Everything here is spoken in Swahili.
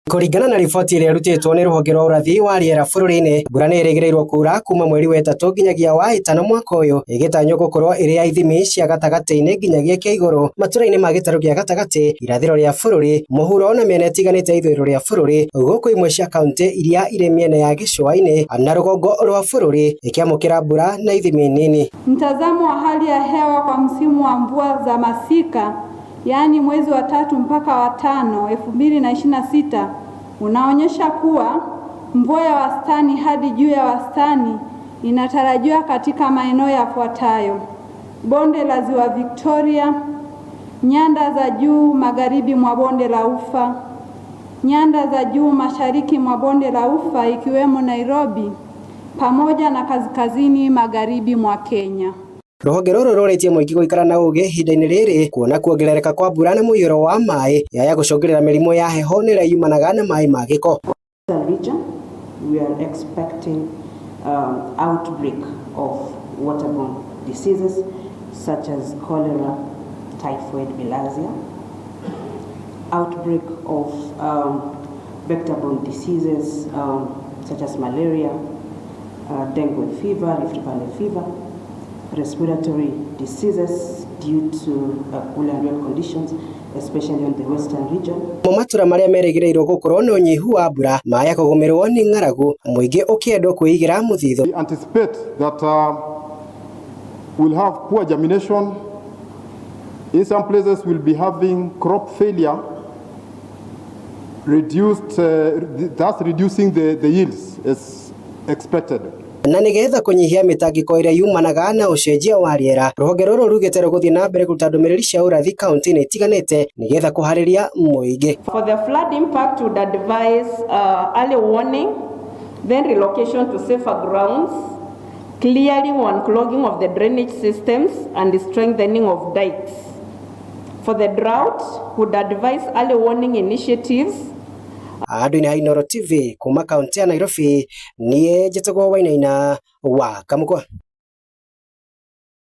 Kũringana na riboti ĩrĩa ĩrutĩtwo nĩ rũhonge rwa ũrathi wa rĩera bũrũri-inĩ, mbura nĩ ĩrĩgĩrĩirwo kuura kuma mweri wa ĩtatũ nginyagia waĩtano mwaka ũyũ, ĩgĩtanywo gũkorwo ĩrĩ ya ithimi cia gatagatĩ-inĩ nginyagia kĩa igũrũ matũra-inĩ ma gĩtarũ gĩa gatagatĩ, irathĩro rĩa bũrũri, mũhuro na mĩena ĩtiganĩte ya ithũĩro rĩa bũrũri, gũkũ imwe cia kaunti iria irĩ mĩena ya gĩcũa-inĩ na rũgongo rwa bũrũri ikiamũkĩra mbura na ithimi nini. Mtazamo wa hali ya hewa kwa msimu wa mvua za masika, yaani mwezi wa 3 mpaka wa 5, 2026 unaonyesha kuwa mvua ya wastani hadi juu ya wastani inatarajiwa katika maeneo yafuatayo: bonde la Ziwa Victoria, nyanda za juu magharibi mwa bonde la Ufa, nyanda za juu mashariki mwa bonde la Ufa ikiwemo Nairobi, pamoja na kaskazini magharibi mwa Kenya. Rũhonge rũrũ rũrĩtie mũingĩ gũikara na ũgĩ ihinda-inĩ rĩrĩ kuona kuongerereka kwa mbura na mũiyũro wa maĩ yaya gũcũngĩrĩra mĩrimũ ya heho nĩrĩa yumanaga na maĩ ma gĩko. We are expecting outbreak of waterborne diseases such as cholera, typhoid, bilharzia, outbreak of vector-borne diseases such as malaria, dengue fever, Rift Valley fever, respiratory diseases due to cool and wet conditions, especially in the western region. Matura marĩa merĩgĩrĩirwo gũkorwo na ũnyihu wa mbura maya kũgũmĩrwo nĩ ng'aragu, mũingĩ ũkĩendwo kwĩigĩra mũthithũ. We anticipate that we'll have poor germination. In some places we'll be having crop failure, thus reducing the yields as expected. Na nĩgetha kũnyihia mĩtangĩko ĩrĩa yumanaga na ũcenjia wa rĩera, rũhonge rũrũ rugĩte rũgũthiĩ na mbere kũruta ndũmĩrĩri cia ũrathi kaunti-inĩ itiganĩte nĩgetha kũharĩria mũingĩ. For the flood impact, would advise early warning, then relocation to safer grounds, clearing or unclogging of the drainage systems, and strengthening of dikes. For the drought, would advise early warning initiatives. Andũ-inĩ ha Inooro TV kuma kaunti ya Nairobi, niĩ njĩtagwo Wainaina wa Kamũkwa.